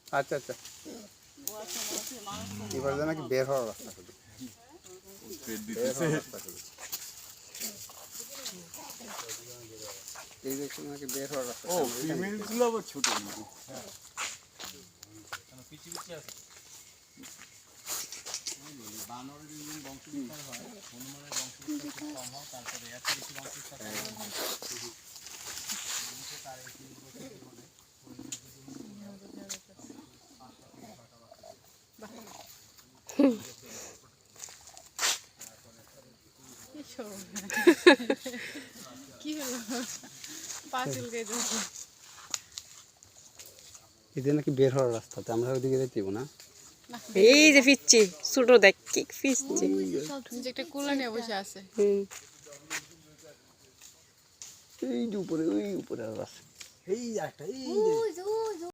আচ্ছা আচ্ছা এবার যেন কি বের হওয়ার রাস্তা খুঁজে এই দেখছি নাকি বের হওয়ার রাস্তা ও ফিমেলগুলো আবার ছোট কিন্তু পিচি পিচি আছে বানরের যখন বংশবিস্তার হয় হনুমানের বংশবিস্তার খুব কম হয় তারপরে এত বেশি বংশবিস্তার হয় তার এই 30 বছর জীবনে কি হলো পাঁচিল কেটে এদিকে নাকি বের হওয়ার রাস্তাতে আমরা ওইদিকে যেতে না এই যে ফিরছে ছোট দেখ কি ফিরছে যে একটা কুলা নিয়ে বসে আছে এই যে উপরে ওই উপরে আর আছে এই একটা এই যে